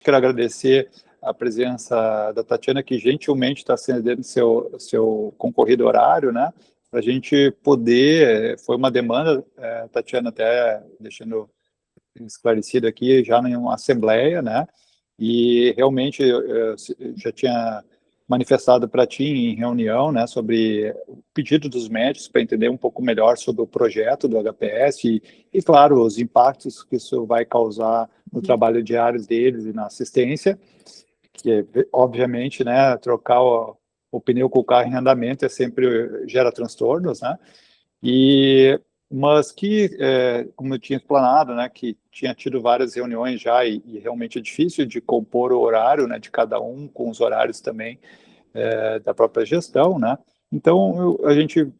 quero agradecer a presença da Tatiana, que gentilmente está cedendo seu concorrido horário, né, para a gente poder, foi uma demanda, Tatiana, até deixando esclarecido aqui, já em uma assembleia, né, e realmente eu já tinha manifestado para ti em reunião, né, sobre o pedido dos médicos para entender um pouco melhor sobre o projeto do HPS e, claro, os impactos que isso vai causar no trabalho diário deles e na assistência, que obviamente, né, trocar o pneu com o carro em andamento sempre gera transtornos, né, mas que, como eu tinha explanado, né, que tinha tido várias reuniões já e realmente é difícil de compor o horário, né, de cada um com os horários também da própria gestão, né? Então, a gente,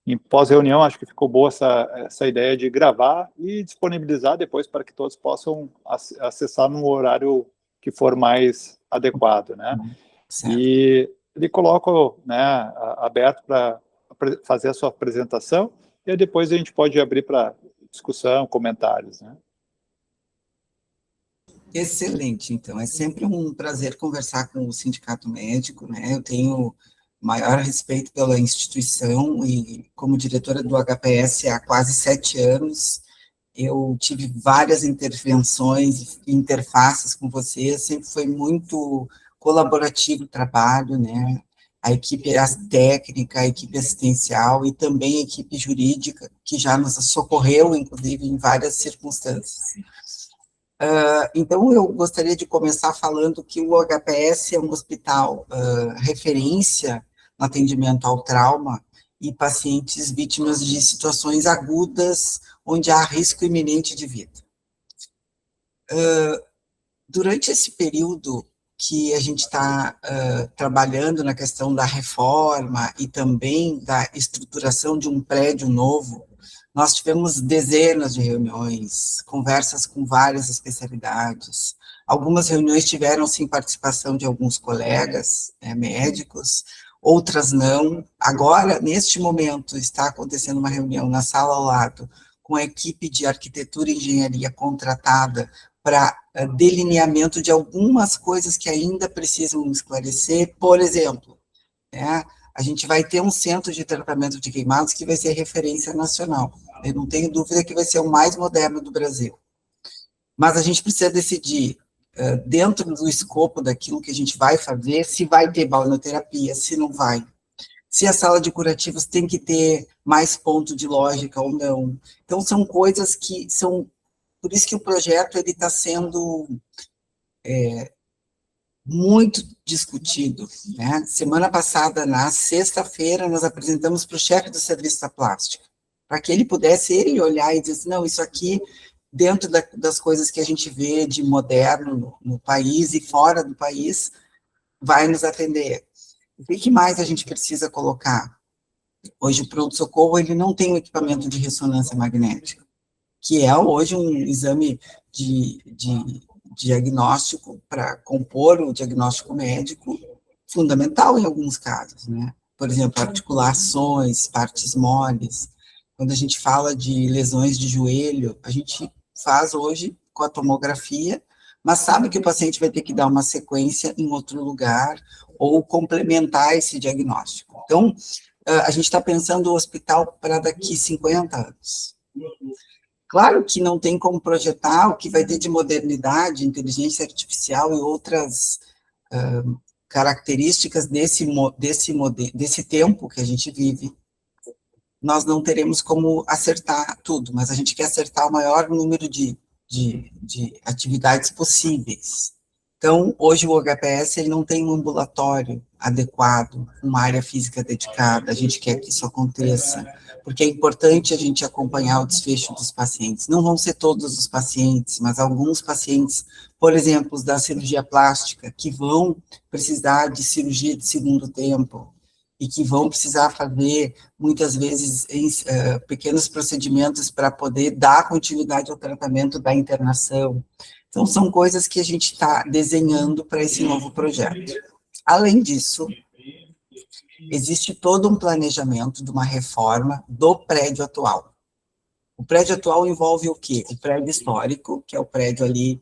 em pós-reunião, acho que ficou boa essa ideia de gravar e disponibilizar depois para que todos possam acessar no horário que for mais adequado, né? Certo. E ele coloca, né, aberto para fazer a sua apresentação e depois a gente pode abrir para discussão, comentários, né? Excelente, então, é sempre um prazer conversar com o Sindicato Médico, né, eu tenho maior respeito pela instituição e como diretora do HPS há quase 7 anos, eu tive várias intervenções e interfaces com você, sempre foi muito colaborativo o trabalho, né, a equipe técnica, a equipe assistencial e também a equipe jurídica, que já nos socorreu, inclusive, em várias circunstâncias. Então, eu gostaria de começar falando que o HPS é um hospital referência no atendimento ao trauma e pacientes vítimas de situações agudas onde há risco iminente de vida. Durante esse período que a gente está trabalhando na questão da reforma e também da estruturação de um prédio novo, nós tivemos dezenas de reuniões, conversas com várias especialidades. Algumas reuniões tiveram, sim, participação de alguns colegas médicos, outras não. Agora, neste momento, está acontecendo uma reunião na sala ao lado com a equipe de arquitetura e engenharia contratada para delineamento de algumas coisas que ainda precisam esclarecer. Por exemplo, né, a gente vai ter um centro de tratamento de queimados que vai ser referência nacional. Eu não tenho dúvida que vai ser o mais moderno do Brasil. Mas a gente precisa decidir, dentro do escopo daquilo que a gente vai fazer, se vai ter balneoterapia, se não vai. Se a sala de curativos tem que ter mais ponto de lógica ou não. Então, são coisas que são... Por isso que o projeto está sendo muito discutido, né? Semana passada, na sexta-feira, nós apresentamos para o chefe do serviço da plástica, para que ele pudesse olhar e dizer, não, isso aqui, dentro das coisas que a gente vê de moderno no país e fora do país, vai nos atender. O que mais a gente precisa colocar? Hoje, o pronto-socorro, ele não tem um equipamento de ressonância magnética, que é hoje um exame de diagnóstico para compor o diagnóstico médico, fundamental em alguns casos, né? Por exemplo, articulações, partes moles. Quando a gente fala de lesões de joelho, a gente faz hoje com a tomografia, mas sabe que o paciente vai ter que dar uma sequência em outro lugar ou complementar esse diagnóstico. Então, a gente está pensando o hospital para daqui 50 anos. Claro que não tem como projetar o que vai ter de modernidade, inteligência artificial e outras características desse tempo que a gente vive. Nós não teremos como acertar tudo, mas a gente quer acertar o maior número de atividades possíveis. Então, hoje o HPS ele não tem um ambulatório adequado, uma área física dedicada, a gente quer que isso aconteça, porque é importante a gente acompanhar o desfecho dos pacientes. Não vão ser todos os pacientes, mas alguns pacientes, por exemplo, os da cirurgia plástica, que vão precisar de cirurgia de segundo tempo, e que vão precisar fazer, muitas vezes, pequenos procedimentos para poder dar continuidade ao tratamento da internação. Então, são coisas que a gente está desenhando para esse novo projeto. Além disso, existe todo um planejamento de uma reforma do prédio atual. O prédio atual envolve o quê? O prédio histórico, que é o prédio ali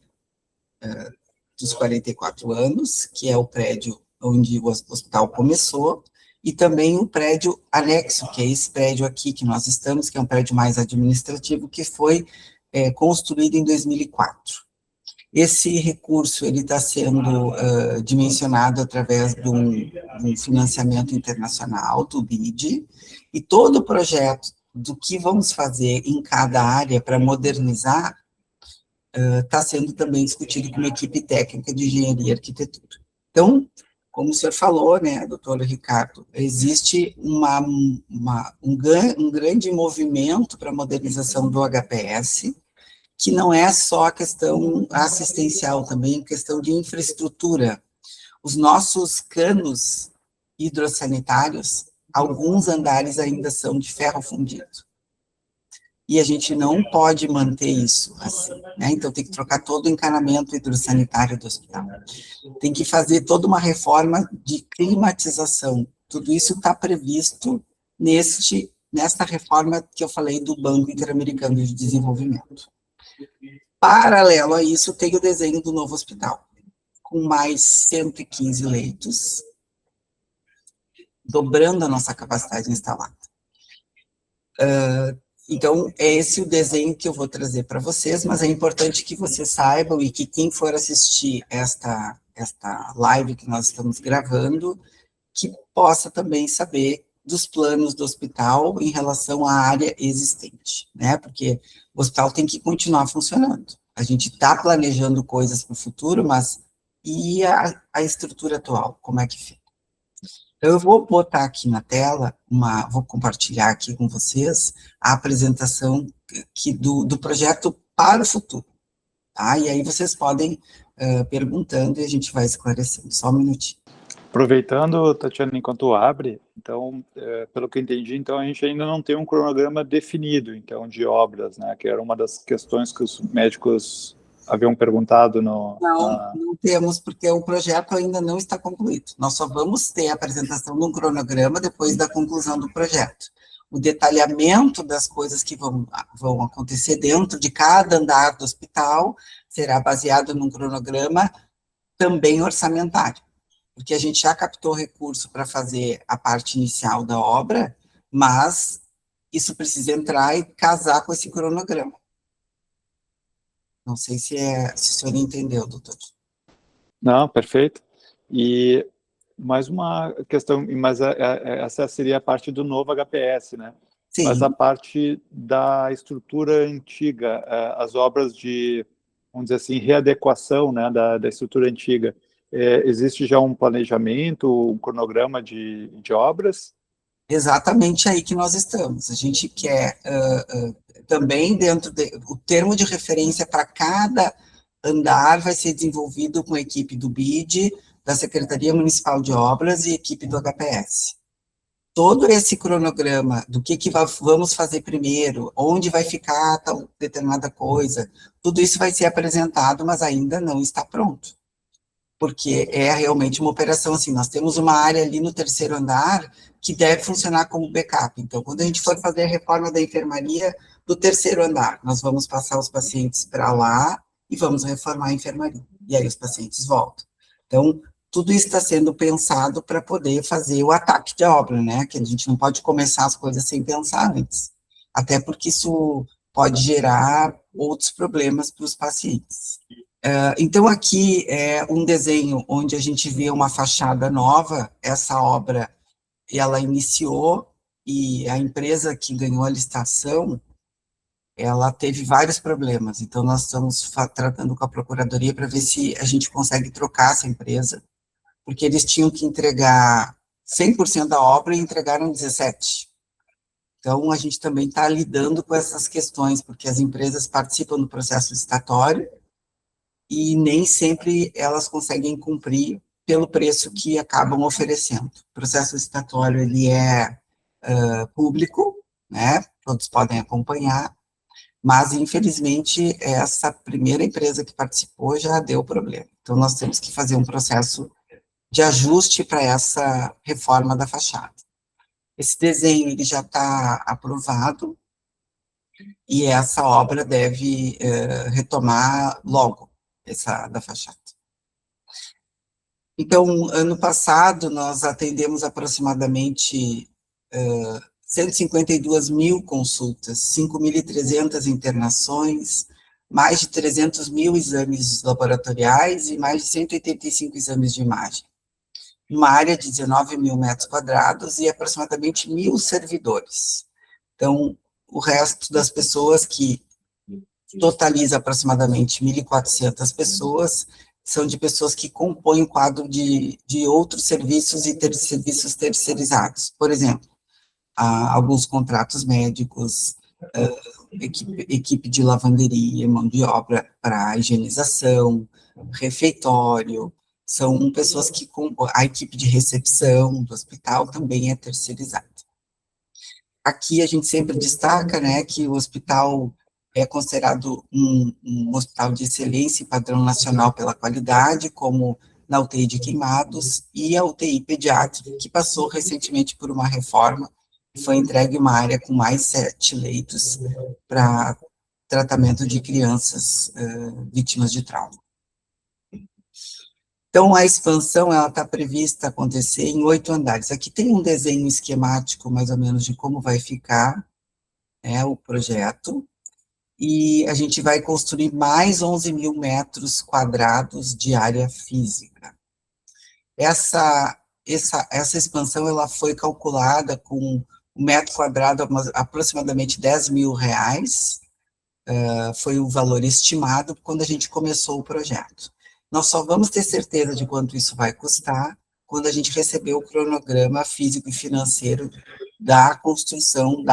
dos 44 anos, que é o prédio onde o hospital começou, e também o prédio anexo, que é esse prédio aqui que nós estamos, que é um prédio mais administrativo, que foi construído em 2004. Esse recurso ele está sendo dimensionado através de um financiamento internacional, do BID, e todo o projeto do que vamos fazer em cada área para modernizar está sendo também discutido com uma equipe técnica de engenharia e arquitetura. Então, como o senhor falou, né, doutor Ricardo, existe um grande movimento para a modernização do HPS, que não é só a questão assistencial, também questão de infraestrutura. Os nossos canos hidrossanitários, alguns andares ainda são de ferro fundido. E a gente não pode manter isso assim, né? Então tem que trocar todo o encanamento hidrossanitário do hospital. Tem que fazer toda uma reforma de climatização. Tudo isso está previsto nesta reforma que eu falei do Banco Interamericano de Desenvolvimento. Paralelo a isso, tem o desenho do novo hospital, com mais 115 leitos, dobrando a nossa capacidade instalada. Então, é esse o desenho que eu vou trazer para vocês, mas é importante que vocês saibam e que quem for assistir esta live que nós estamos gravando, que possa também saber dos planos do hospital em relação à área existente, né? Porque o hospital tem que continuar funcionando. A gente está planejando coisas para o futuro, mas e a estrutura atual, como é que fica? Então, eu vou botar aqui na tela, vou compartilhar aqui com vocês a apresentação do projeto para o futuro, tá? E aí vocês podem perguntando e a gente vai esclarecendo. Só um minutinho. Aproveitando, Tatiana, enquanto abre, então, pelo que eu entendi, então a gente ainda não tem um cronograma definido, então, de obras, né, que era uma das questões que os médicos haviam perguntado Não temos, porque o projeto ainda não está concluído. Nós só vamos ter a apresentação de um cronograma depois da conclusão do projeto. O detalhamento das coisas que vão acontecer dentro de cada andar do hospital será baseado num cronograma também orçamentário, porque a gente já captou recurso para fazer a parte inicial da obra, mas isso precisa entrar e casar com esse cronograma. Não sei se o senhor entendeu, doutor. Não, perfeito. E mais uma questão, mas essa seria a parte do novo HPS, né? Sim. Mas a parte da estrutura antiga, as obras de, vamos dizer assim, readequação, né, da estrutura antiga, existe já um planejamento, um cronograma de obras? Exatamente aí que nós estamos. A gente quer também o termo de referência para cada andar vai ser desenvolvido com a equipe do BID, da Secretaria Municipal de Obras e equipe do HPS. Todo esse cronograma do que vamos fazer primeiro, onde vai ficar tal determinada coisa, tudo isso vai ser apresentado, mas ainda não está pronto. Porque é realmente uma operação assim, nós temos uma área ali no terceiro andar que deve funcionar como backup. Então, quando a gente for fazer a reforma da enfermaria do terceiro andar, nós vamos passar os pacientes para lá e vamos reformar a enfermaria. E aí os pacientes voltam. Então, tudo isso está sendo pensado para poder fazer o ataque de obra, né? Que a gente não pode começar as coisas sem pensar antes. Até porque isso pode gerar outros problemas para os pacientes. Então, aqui é um desenho onde a gente vê uma fachada nova. Essa obra, ela iniciou, e a empresa que ganhou a licitação, ela teve vários problemas. Então, nós estamos tratando com a Procuradoria para ver se a gente consegue trocar essa empresa, porque eles tinham que entregar 100% da obra e entregaram 17%. Então, a gente também está lidando com essas questões, porque as empresas participam do processo licitatório, e nem sempre elas conseguem cumprir pelo preço que acabam oferecendo. O processo licitatório, ele é público, né, todos podem acompanhar, mas, infelizmente, essa primeira empresa que participou já deu problema. Então, nós temos que fazer um processo de ajuste para essa reforma da fachada. Esse desenho, ele já está aprovado, e essa obra deve retomar logo. essa da fachada. Então, ano passado, nós atendemos aproximadamente 152 mil consultas, 5.300 internações, mais de 300 mil exames laboratoriais e mais de 185 exames de imagem. Uma área de 19 mil metros quadrados e aproximadamente 1.000 servidores. Então, o resto das pessoas, que totaliza aproximadamente 1.400 pessoas, são de pessoas que compõem o quadro de outros serviços e serviços terceirizados. Por exemplo, há alguns contratos médicos, equipe de lavanderia, mão de obra para higienização, refeitório, são pessoas que compõem, a equipe de recepção do hospital também é terceirizada. Aqui a gente sempre destaca, né, que o hospital é considerado um hospital de excelência e padrão nacional pela qualidade, como na UTI de queimados e a UTI pediátrica, que passou recentemente por uma reforma, foi entregue uma área com mais 7 leitos para tratamento de crianças vítimas de trauma. Então, a expansão, ela está prevista acontecer em 8 andares. Aqui tem um desenho esquemático, mais ou menos, de como vai ficar o projeto, e a gente vai construir mais 11 mil metros quadrados de área física. Essa expansão, ela foi calculada com um metro quadrado aproximadamente R$10.000, foi o valor estimado quando a gente começou o projeto. Nós só vamos ter certeza de quanto isso vai custar quando a gente receber o cronograma físico e financeiro da construção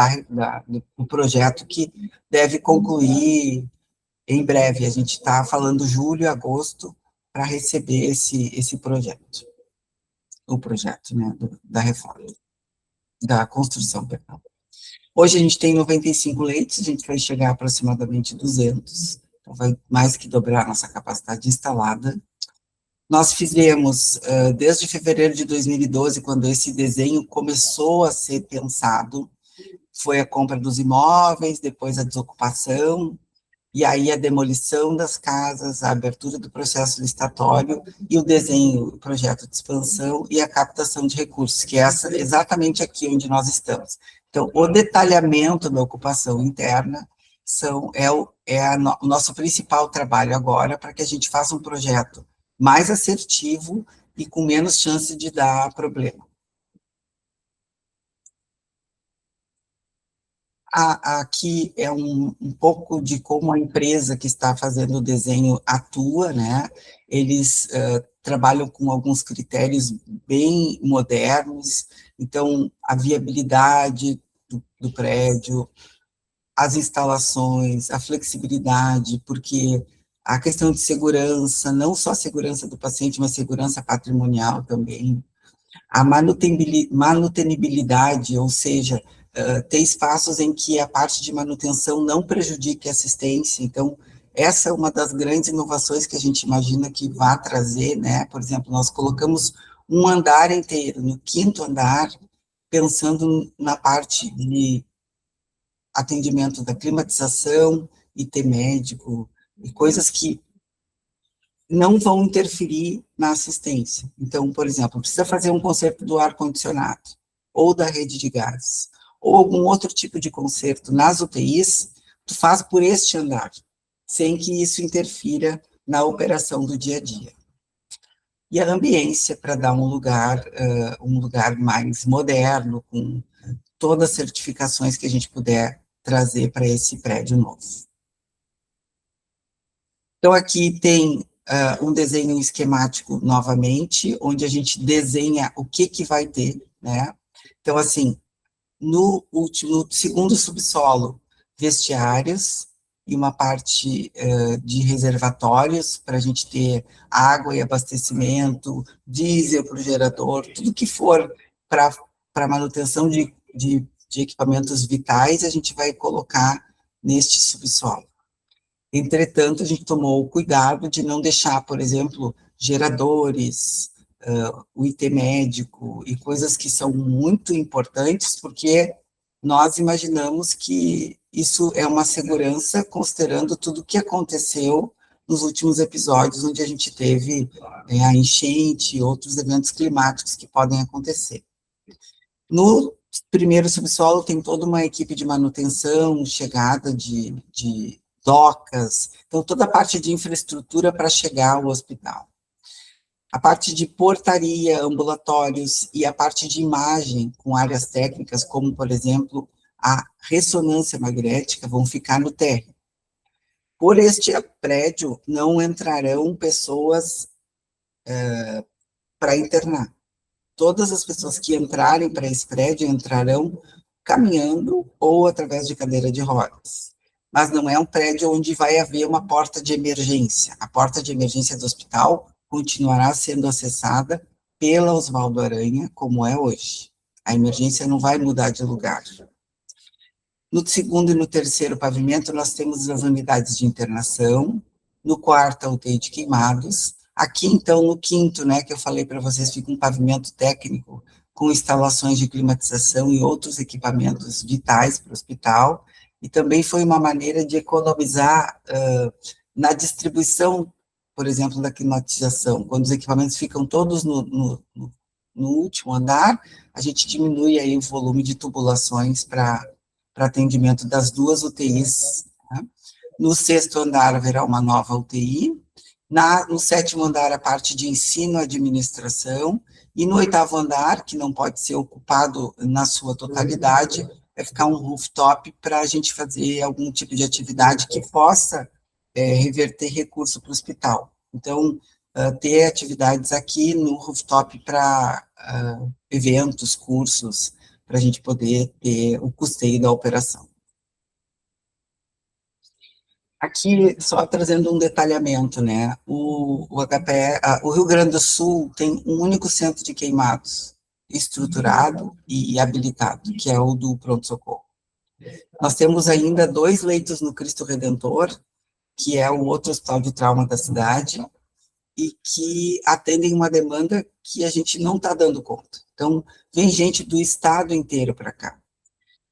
do projeto, que deve concluir em breve. A gente está falando julho e agosto para receber esse projeto. O projeto, né, da reforma, da construção, perdão. Hoje a gente tem 95 leitos, a gente vai chegar a aproximadamente 200, então vai mais que dobrar a nossa capacidade instalada. Nós fizemos, desde fevereiro de 2012, quando esse desenho começou a ser pensado, foi a compra dos imóveis, depois a desocupação, e aí a demolição das casas, a abertura do processo licitatório, e o desenho, o projeto de expansão e a captação de recursos, que é exatamente aqui onde nós estamos. Então, o detalhamento da ocupação interna o nosso principal trabalho agora, para que a gente faça um projeto mais assertivo e com menos chance de dar problema. Aqui é um pouco de como a empresa que está fazendo o desenho atua, né? Eles trabalham com alguns critérios bem modernos, então a viabilidade do prédio, as instalações, a flexibilidade, porque a questão de segurança, não só a segurança do paciente, mas segurança patrimonial também, a manutenibilidade, ou seja, ter espaços em que a parte de manutenção não prejudique a assistência. Então, essa é uma das grandes inovações que a gente imagina que vai trazer, né? Por exemplo, nós colocamos um andar inteiro, no 5º andar, pensando na parte de atendimento da climatização, IT médico, e coisas que não vão interferir na assistência. Então, por exemplo, precisa fazer um conserto do ar-condicionado, ou da rede de gás, ou algum outro tipo de conserto nas UTIs, tu faz por este andar, sem que isso interfira na operação do dia a dia. E a ambiência, para dar um lugar mais moderno, com todas as certificações que a gente puder trazer para esse prédio novo. Então, aqui tem um desenho esquemático novamente, onde a gente desenha o que vai ter, né? Então, assim, no segundo subsolo, vestiários e uma parte de reservatórios para a gente ter água e abastecimento, diesel para o gerador, tudo que for para manutenção de equipamentos vitais, a gente vai colocar neste subsolo. Entretanto, a gente tomou o cuidado de não deixar, por exemplo, geradores, o IT médico e coisas que são muito importantes, porque nós imaginamos que isso é uma segurança, considerando tudo o que aconteceu nos últimos episódios, onde a gente teve a enchente e outros eventos climáticos que podem acontecer. No primeiro subsolo tem toda uma equipe de manutenção, chegada de docas, então toda a parte de infraestrutura para chegar ao hospital. A parte de portaria, ambulatórios e a parte de imagem com áreas técnicas, como, por exemplo, a ressonância magnética, vão ficar no térreo. Por este prédio não entrarão pessoas para internar. Todas as pessoas que entrarem para esse prédio entrarão caminhando ou através de cadeira de rodas. Mas não é um prédio onde vai haver uma porta de emergência. A porta de emergência do hospital continuará sendo acessada pela Osvaldo Aranha, como é hoje. A emergência não vai mudar de lugar. No segundo e no terceiro pavimento, nós temos as unidades de internação. No quarto, a UTI de queimados. Aqui, então, no quinto, né, que eu falei para vocês, fica um pavimento técnico com instalações de climatização e outros equipamentos vitais para o hospital, e também foi uma maneira de economizar na distribuição, por exemplo, da climatização. Quando os equipamentos ficam todos no último andar, a gente diminui aí o volume de tubulações para atendimento das duas UTIs. Né? No sexto andar haverá uma nova UTI, no sétimo andar a parte de ensino e administração, e no oitavo andar, que não pode ser ocupado na sua totalidade, vai ficar um rooftop para a gente fazer algum tipo de atividade que possa reverter recurso para o hospital. Então, ter atividades aqui no rooftop para eventos, cursos, para a gente poder ter o custeio da operação. Aqui, só trazendo um detalhamento, né, o Rio Grande do Sul tem um único centro de queimados estruturado e habilitado, que é o do pronto-socorro. Nós temos ainda 2 leitos no Cristo Redentor, que é o outro hospital de trauma da cidade, e que atendem uma demanda que a gente não está dando conta. Então, vem gente do estado inteiro para cá.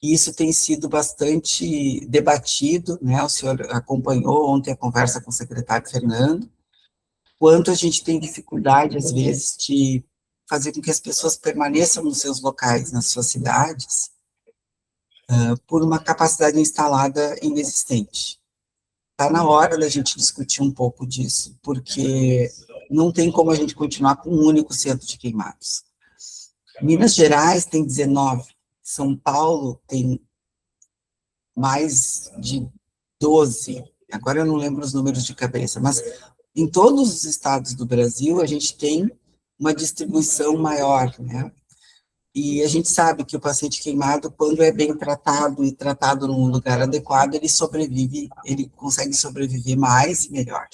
E isso tem sido bastante debatido, né, o senhor acompanhou ontem a conversa com o secretário Fernando, quanto a gente tem dificuldade, às vezes, de fazer com que as pessoas permaneçam nos seus locais, nas suas cidades, por uma capacidade instalada inexistente. Está na hora da gente discutir um pouco disso, porque não tem como a gente continuar com um único centro de queimados. Minas Gerais tem 19, São Paulo tem mais de 12, agora eu não lembro os números de cabeça, mas em todos os estados do Brasil a gente tem uma distribuição maior, né? E a gente sabe que o paciente queimado, quando é bem tratado e tratado num lugar adequado, ele sobrevive, ele consegue sobreviver mais e melhor.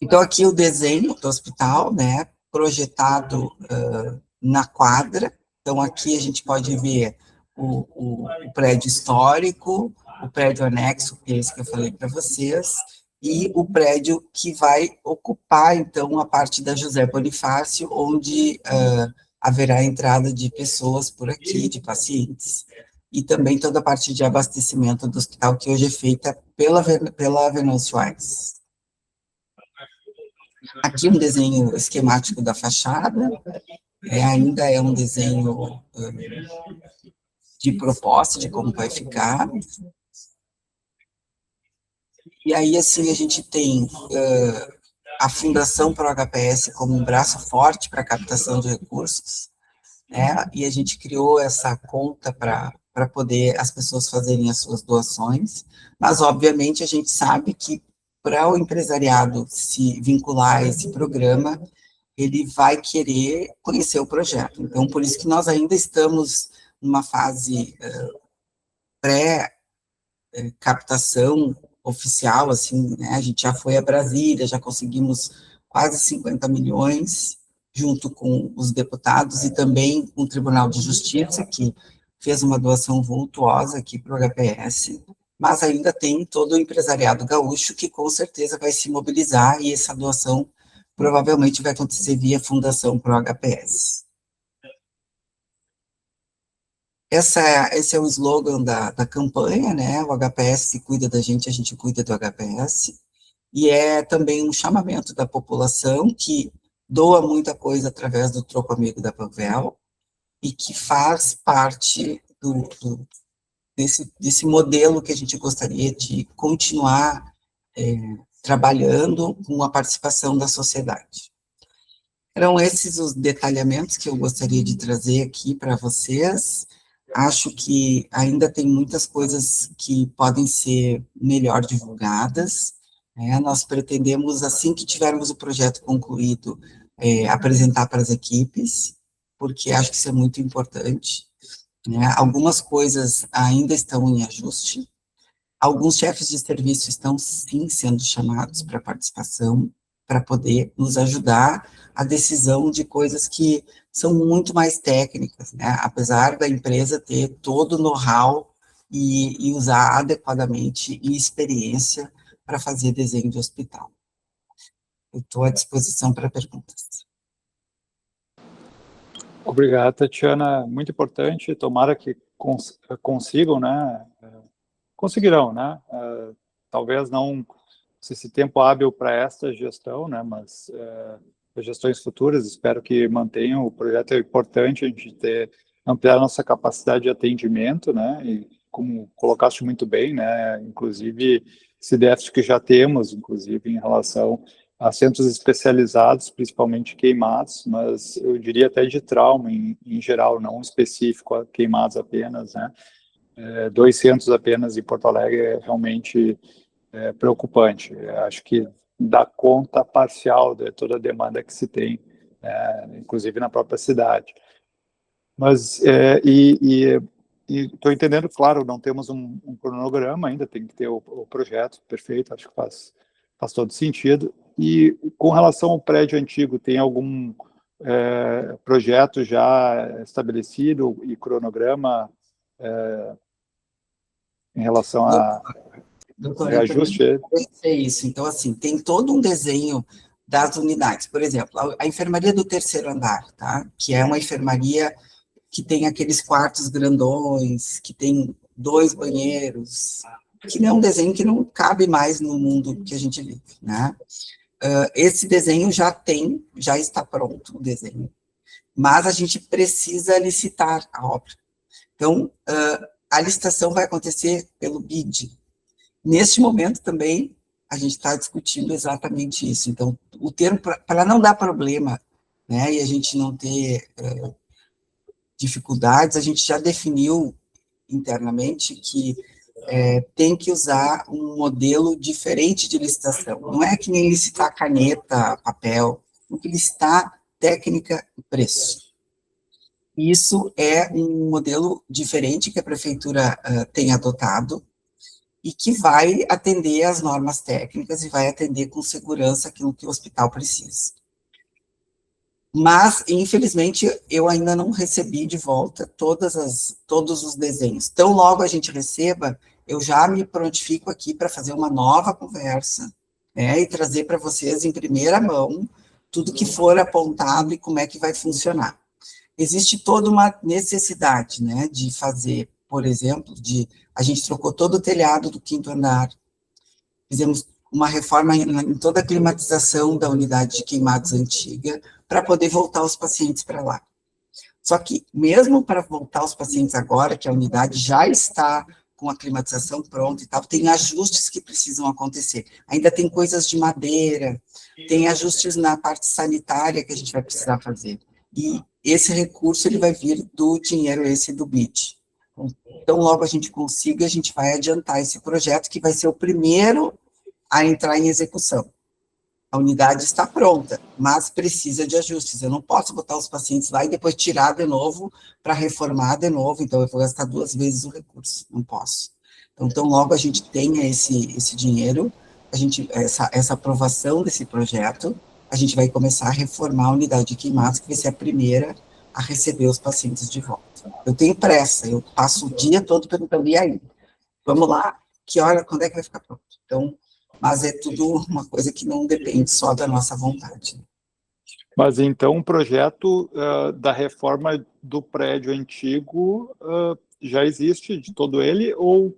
Então, aqui o desenho do hospital, né, projetado na quadra. Então, aqui a gente pode ver o prédio histórico, o prédio anexo, que é esse que eu falei para vocês, e o prédio que vai ocupar, então, a parte da José Bonifácio, onde haverá entrada de pessoas por aqui, de pacientes, e também toda a parte de abastecimento do hospital, que hoje é feita pela Venâncio Aires. Aqui um desenho esquemático da fachada, ainda é um desenho de proposta de como vai ficar. E aí, assim, a gente tem a Fundação Pro HPS como um braço forte para a captação de recursos, né? E a gente criou essa conta para poder as pessoas fazerem as suas doações, mas, obviamente, a gente sabe que para o empresariado se vincular a esse programa, ele vai querer conhecer o projeto. Então, por isso que nós ainda estamos numa fase pré-captação oficial, assim, né? A gente já foi a Brasília, já conseguimos quase 50 milhões, junto com os deputados e também com o Tribunal de Justiça, que fez uma doação vultuosa aqui para o HPS, mas ainda tem todo o empresariado gaúcho que com certeza vai se mobilizar e essa doação provavelmente vai acontecer via Fundação Pro HPS. Esse é o slogan da campanha, né? O HPS cuida da gente, a gente cuida do HPS. E é também um chamamento da população que doa muita coisa através do Troco Amigo da Panvel e que faz parte desse modelo que a gente gostaria de continuar trabalhando com a participação da sociedade. Eram esses os detalhamentos que eu gostaria de trazer aqui para vocês. Acho que ainda tem muitas coisas que podem ser melhor divulgadas, né? Nós pretendemos, assim que tivermos o projeto concluído, apresentar para as equipes, porque acho que isso é muito importante, né? Algumas coisas ainda estão em ajuste, alguns chefes de serviço estão, sim, sendo chamados para participação, para poder nos ajudar a decisão de coisas que são muito mais técnicas, né? Apesar da empresa ter todo o know-how e usar adequadamente e experiência para fazer desenho de hospital. Eu estou à disposição para perguntas. Obrigado, Tatiana. Muito importante. Tomara que consigam, né? Conseguirão, né? Talvez não esse tempo hábil para esta gestão, né? Mas gestões futuras, espero que mantenham. O projeto é importante a gente ampliar a nossa capacidade de atendimento, né? E como colocaste muito bem, né? Inclusive esse déficit que já temos, inclusive em relação a centros especializados, principalmente queimados, mas eu diria até de trauma em geral, não específico a queimados apenas, né? 2 centros apenas em Porto Alegre é realmente preocupante. Acho que dá conta parcial de toda a demanda que se tem, inclusive na própria cidade. Mas, estou entendendo, claro, não temos um cronograma ainda, tem que ter o projeto perfeito, acho que faz todo sentido. E com relação ao prédio antigo, tem algum projeto já estabelecido e cronograma em relação a reajuste? É isso. Então, assim, tem todo um desenho das unidades. Por exemplo, a enfermaria do terceiro andar, tá? Que é uma enfermaria que tem aqueles quartos grandões, que tem 2 banheiros, que é um desenho que não cabe mais no mundo que a gente vive, né? Esse desenho já está pronto, o desenho. Mas a gente precisa licitar a obra. Então, a licitação vai acontecer pelo BID. Neste momento também, a gente está discutindo exatamente isso. Então, o termo, para não dar problema, né, e a gente não ter dificuldades, a gente já definiu internamente que tem que usar um modelo diferente de licitação. Não é que nem licitar caneta, papel, tem que licitar técnica e preço. Isso é um modelo diferente que a prefeitura tem adotado e que vai atender às normas técnicas e vai atender com segurança aquilo que o hospital precisa. Mas, infelizmente, eu ainda não recebi de volta todos os desenhos. Então, logo a gente receba, eu já me prontifico aqui para fazer uma nova conversa, né, e trazer para vocês em primeira mão tudo que for apontado e como é que vai funcionar. Existe toda uma necessidade, né, de fazer, por exemplo, a gente trocou todo o telhado do 5º andar, fizemos uma reforma em toda a climatização da unidade de queimados antiga, para poder voltar os pacientes para lá. Só que, mesmo para voltar os pacientes agora, que a unidade já está com a climatização pronta e tal, tem ajustes que precisam acontecer. Ainda tem coisas de madeira, tem ajustes na parte sanitária que a gente vai precisar fazer. E esse recurso, ele vai vir do dinheiro esse do BID. Então, logo a gente consiga, a gente vai adiantar esse projeto, que vai ser o primeiro a entrar em execução. A unidade está pronta, mas precisa de ajustes. Eu não posso botar os pacientes lá e depois tirar de novo para reformar de novo, então eu vou gastar 2 vezes o recurso, não posso. Então logo a gente tenha esse dinheiro, essa aprovação desse projeto, a gente vai começar a reformar a unidade de queimados, que vai ser a primeira a receber os pacientes de volta. Eu tenho pressa, eu passo o dia todo perguntando, e aí? Vamos lá? Que hora, quando é que vai ficar pronto? Então, mas é tudo uma coisa que não depende só da nossa vontade. Mas então o projeto da reforma do prédio antigo já existe, de todo ele, ou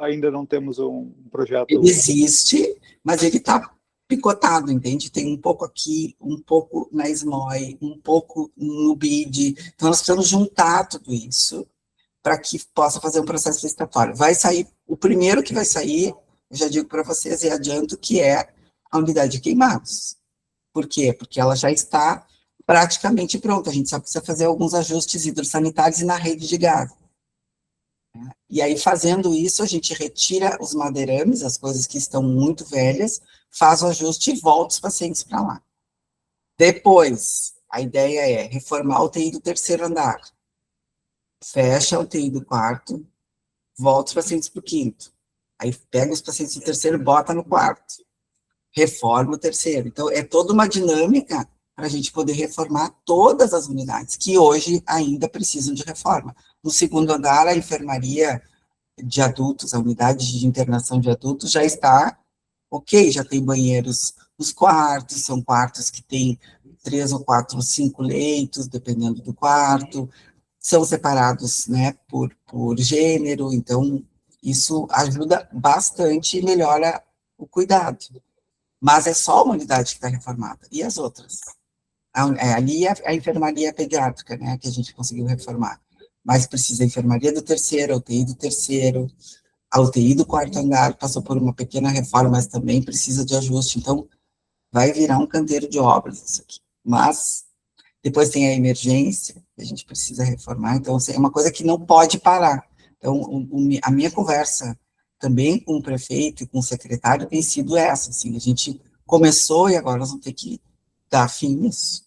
ainda não temos um projeto? Ele existe, mas ele está picotado, entende? Tem um pouco aqui, um pouco na SMOI, um pouco no BID. Então, nós precisamos juntar tudo isso para que possa fazer um processo licitatório. Vai sair, o primeiro que vai sair, eu já digo para vocês e adianto, que é a unidade de queimados. Por quê? Porque ela já está praticamente pronta, a gente só precisa fazer alguns ajustes hidrossanitários e na rede de gás. E aí, fazendo isso, a gente retira os madeirames, as coisas que estão muito velhas, faz o ajuste e volta os pacientes para lá. Depois, a ideia é reformar o UTI do terceiro andar. Fecha a UTI do quarto, volta os pacientes para o quinto. Aí pega os pacientes do terceiro, bota no quarto. Reforma o terceiro. Então, é toda uma dinâmica para a gente poder reformar todas as unidades, que hoje ainda precisam de reforma. No segundo andar, a enfermaria de adultos, a unidade de internação de adultos já está ok, já tem banheiros nos quartos, são quartos que têm 3 ou 4 ou 5 leitos, dependendo do quarto, são separados, né, por gênero, então isso ajuda bastante e melhora o cuidado. Mas é só uma unidade que está reformada, e as outras? Ali é a enfermaria pediátrica, né, que a gente conseguiu reformar. Mas precisa a enfermaria do terceiro, a UTI do terceiro, a UTI do quarto andar passou por uma pequena reforma, mas também precisa de ajuste, então vai virar um canteiro de obras isso aqui. Mas depois tem a emergência, que a gente precisa reformar, então assim, é uma coisa que não pode parar. Então, a minha conversa também com o prefeito e com o secretário tem sido essa, assim, a gente começou e agora nós vamos ter que dar fim nisso.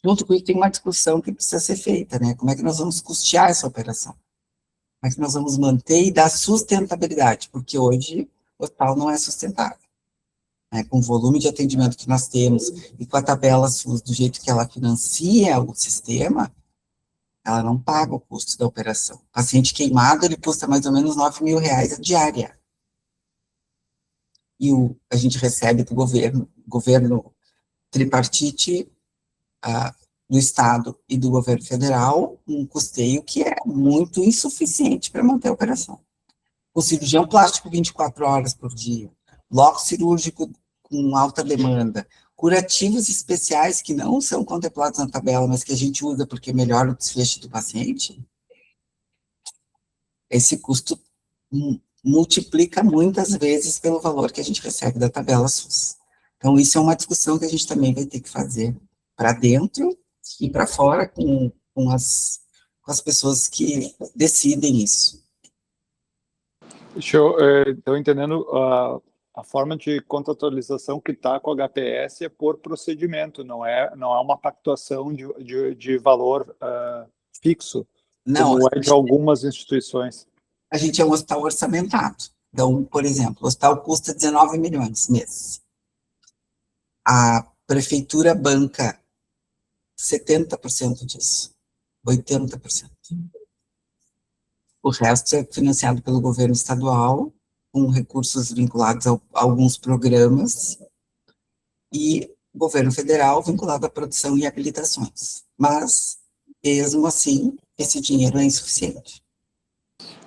Junto com isso, tem uma discussão que precisa ser feita, né? Como é que nós vamos custear essa operação? Como é que nós vamos manter e dar sustentabilidade? Porque hoje o hospital não é sustentável. Né? Com o volume de atendimento que nós temos e com a tabela SUS, do jeito que ela financia o sistema, ela não paga o custo da operação. O paciente queimado, ele custa mais ou menos R$9.000 a diária. E a gente recebe do governo tripartite, do Estado e do governo federal, um custeio que é muito insuficiente para manter a operação. O cirurgião plástico 24 horas por dia, bloco cirúrgico com alta demanda, curativos especiais que não são contemplados na tabela, mas que a gente usa porque melhora o desfecho do paciente, esse custo multiplica muitas vezes pelo valor que a gente recebe da tabela SUS. Então, isso é uma discussão que a gente também vai ter que fazer para dentro e para fora com as pessoas que decidem isso. Estou entendendo a forma de contratualização que está com a HPS é por procedimento, não é uma pactuação de valor fixo, Não, como é de algumas instituições. A gente é um hospital orçamentado. Então, por exemplo, o hospital custa 19 milhões mês. A prefeitura banca 70% disso, 80%. O resto é financiado pelo governo estadual, com recursos vinculados a alguns programas, e governo federal vinculado à produção e habilitações. Mas, mesmo assim, esse dinheiro é insuficiente.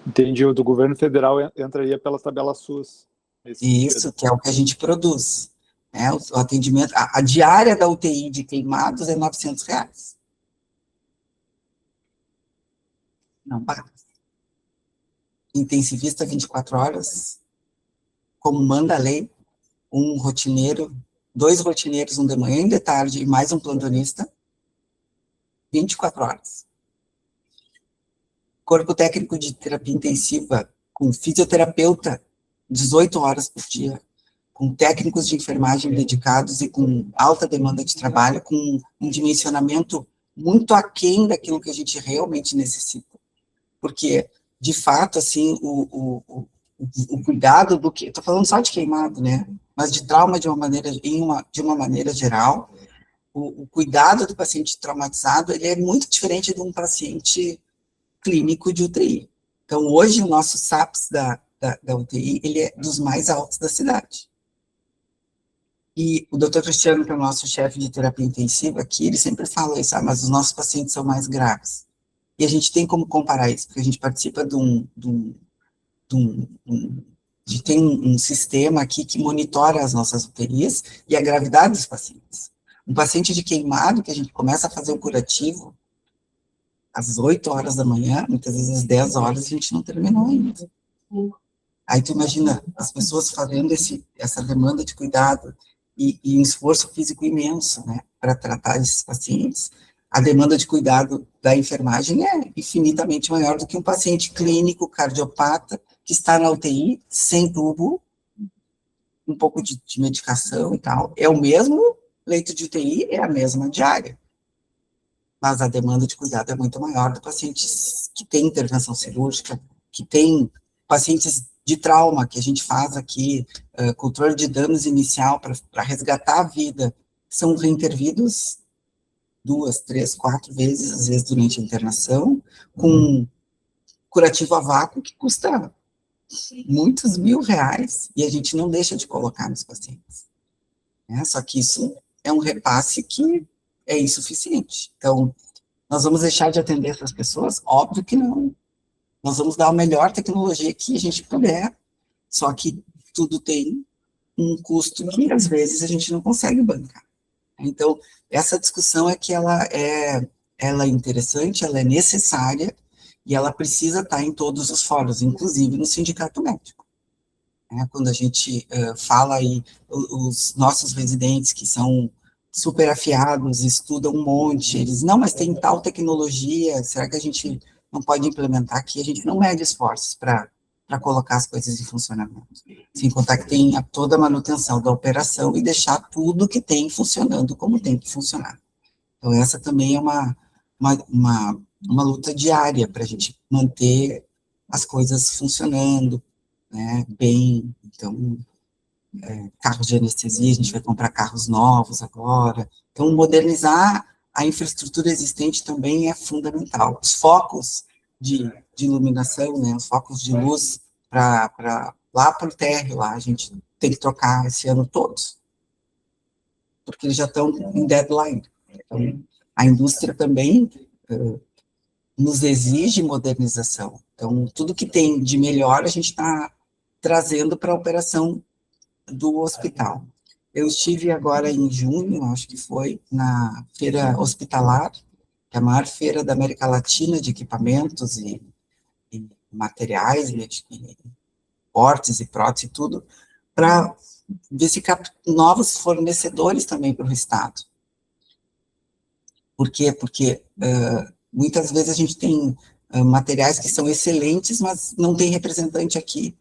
Entendi, o do governo federal entraria pela tabela SUS. Isso, que é o que a gente produz. Né? O atendimento, a diária da UTI de queimados é R$900. Não paga. Intensivista 24 horas, como manda a lei, um rotineiro, 2 rotineiros, um de manhã e um de tarde, e mais um plantonista, 24 horas. Corpo técnico de terapia intensiva, com fisioterapeuta, 18 horas por dia, com técnicos de enfermagem dedicados e com alta demanda de trabalho, com um dimensionamento muito aquém daquilo que a gente realmente necessita. Porque, de fato, assim, o cuidado do que... Estou falando só de queimado, né? Mas de trauma de uma maneira geral, o cuidado do paciente traumatizado, ele é muito diferente de um paciente clínico de UTI. Então, hoje, o nosso SAPS da UTI, ele é dos mais altos da cidade. E o doutor Cristiano, que é o nosso chefe de terapia intensiva aqui, ele sempre fala isso, mas os nossos pacientes são mais graves. E a gente tem como comparar isso, porque a gente participa de a gente tem um sistema aqui que monitora as nossas UTIs e a gravidade dos pacientes. Um paciente de queimado, que a gente começa a fazer o curativo às 8 horas da manhã, muitas vezes às 10 horas, a gente não terminou ainda. Aí tu imagina as pessoas fazendo essa demanda de cuidado e um esforço físico imenso, né, para tratar esses pacientes. A demanda de cuidado da enfermagem é infinitamente maior do que um paciente clínico, cardiopata, que está na UTI, sem tubo, um pouco de medicação e tal. É o mesmo leito de UTI, é a mesma diária. Mas a demanda de cuidado é muito maior do pacientes que têm intervenção cirúrgica, que têm pacientes de trauma, que a gente faz aqui, controle de danos inicial para resgatar a vida, são reintervidos 2, 3, 4 vezes, às vezes durante a internação, com curativo a vácuo, que custa muitos R$ 1.000, e a gente não deixa de colocar nos pacientes. Né? Só que isso é um repasse que é insuficiente. Então, nós vamos deixar de atender essas pessoas? Óbvio que não. Nós vamos dar a melhor tecnologia que a gente puder, só que tudo tem um custo que, às vezes, a gente não consegue bancar. Então, essa discussão é que ela é interessante, ela é necessária, e ela precisa estar em todos os fóruns, inclusive no sindicato médico. Quando a gente fala aí, os nossos residentes que são super afiados, estudam um monte, eles, não, mas tem tal tecnologia, será que a gente não pode implementar aqui? A gente não mede esforços para colocar as coisas em funcionamento. Sem contar que tem toda a manutenção da operação e deixar tudo que tem funcionando como tem que funcionar. Então, essa também é uma luta diária para a gente manter as coisas funcionando, né, bem. Então, carros de anestesia, a gente vai comprar carros novos agora. Então, modernizar a infraestrutura existente também é fundamental. Os focos de iluminação, né, os focos de luz lá para o térreo, lá, a gente tem que trocar esse ano todos, porque eles já estão em deadline. Então, a indústria também nos exige modernização. Então, tudo que tem de melhor, a gente está trazendo para a operação do hospital. Eu estive agora em junho, acho que foi, na feira hospitalar, que é a maior feira da América Latina de equipamentos e materiais, e portes e próteses e tudo, para ver se novos fornecedores também para o Estado. Por quê? Porque muitas vezes a gente tem materiais que são excelentes, mas não tem representante aqui.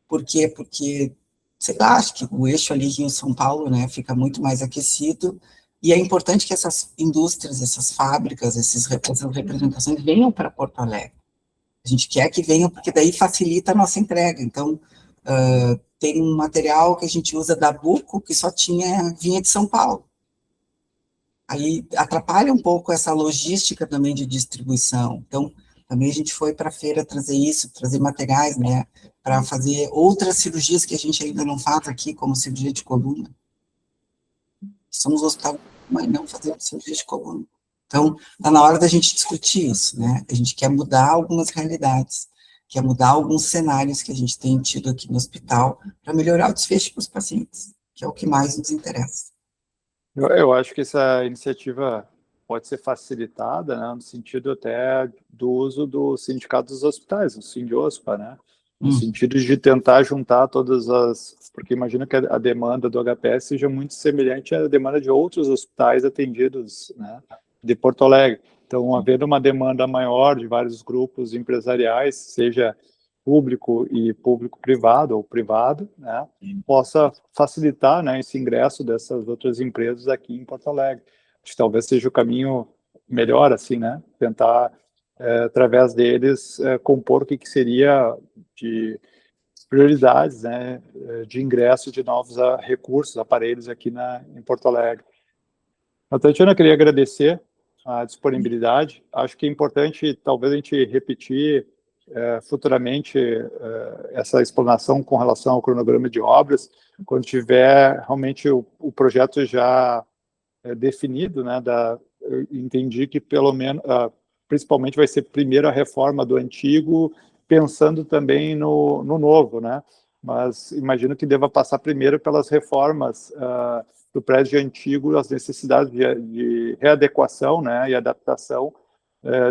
Por quê? Porque, sei lá, acho que o eixo ali Rio-São Paulo, né, fica muito mais aquecido, e é importante que essas indústrias, essas fábricas, essas representações venham para Porto Alegre. A gente quer que venham, porque daí facilita a nossa entrega. Então, tem um material que a gente usa da Buco, que só vinha de São Paulo. Aí atrapalha um pouco essa logística também de distribuição. Então, também a gente foi para a feira trazer isso, trazer materiais, né, para fazer outras cirurgias que a gente ainda não faz aqui, como cirurgia de coluna. Somos um hospital, mas não fazemos cirurgia de coluna. Então, está na hora da gente discutir isso, né? A gente quer mudar algumas realidades, quer mudar alguns cenários que a gente tem tido aqui no hospital para melhorar o desfecho para os pacientes, que é o que mais nos interessa. Eu acho que essa iniciativa pode ser facilitada, né, no sentido até do uso do sindicato dos hospitais, o Sindiospa, né, no sentido de tentar juntar todas porque imagino que a demanda do HPS seja muito semelhante à demanda de outros hospitais atendidos, né, de Porto Alegre. Então, havendo uma demanda maior de vários grupos empresariais, seja público e público-privado ou privado, né, possa facilitar, né, esse ingresso dessas outras empresas aqui em Porto Alegre. Acho que talvez seja o caminho melhor, assim, né, tentar, através deles, compor o que seria de prioridades, né, de ingresso de novos recursos, aparelhos aqui em Porto Alegre. A Tatiana, queria agradecer a disponibilidade. Acho que é importante, talvez, a gente repetir futuramente essa explanação com relação ao cronograma de obras, quando tiver realmente o projeto já definido, né, eu entendi que pelo menos, principalmente vai ser primeiro a reforma do antigo, pensando também no novo, né, mas imagino que deva passar primeiro pelas reformas do prédio antigo, as necessidades de readequação, né, e adaptação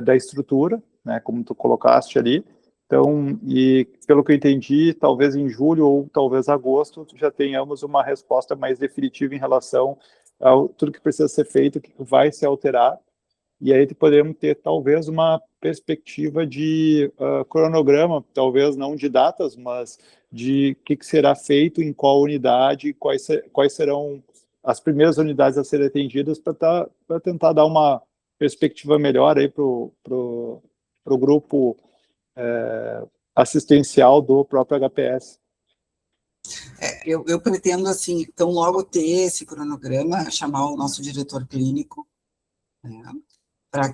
da estrutura, né, como tu colocaste ali. Então, e pelo que eu entendi, talvez em julho ou talvez agosto já tenhamos uma resposta mais definitiva em relação a tudo que precisa ser feito, que vai se alterar, e aí podemos ter talvez uma perspectiva de cronograma, talvez não de datas, mas de o que será feito em qual unidade, quais serão as primeiras unidades a serem atendidas, para tentar dar uma perspectiva melhor aí para o grupo assistencial do próprio HPS. Eu pretendo, assim, então, logo ter esse cronograma, chamar o nosso diretor clínico, né, para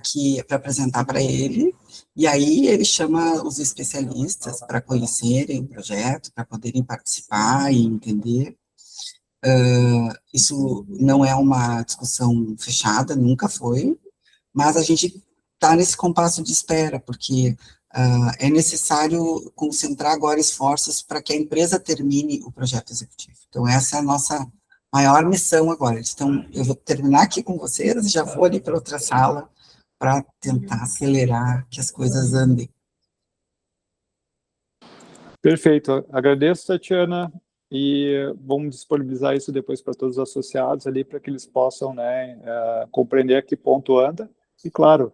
apresentar para ele, e aí ele chama os especialistas para conhecerem o projeto, para poderem participar e entender. Isso não é uma discussão fechada, nunca foi, mas a gente está nesse compasso de espera, porque é necessário concentrar agora esforços para que a empresa termine o projeto executivo. Então, essa é a nossa maior missão agora. Então, eu vou terminar aqui com vocês e já vou ali para outra sala para tentar acelerar que as coisas andem. Perfeito. Agradeço, Tatiana, e vamos disponibilizar isso depois para todos os associados ali, para que eles possam, né, compreender a que ponto anda. E, claro,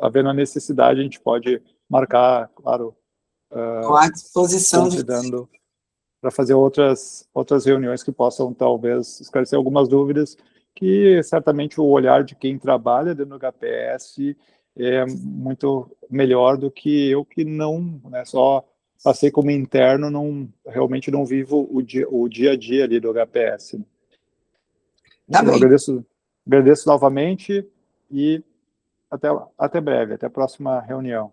havendo a necessidade, a gente pode marcar, claro, à disposição convidando para fazer outras reuniões que possam, talvez, esclarecer algumas dúvidas, que certamente o olhar de quem trabalha dentro do HPS é muito melhor do que eu, que não, né, só passei como interno, realmente não vivo o dia a dia ali do HPS. Tá bem. Agradeço novamente e até breve, até a próxima reunião.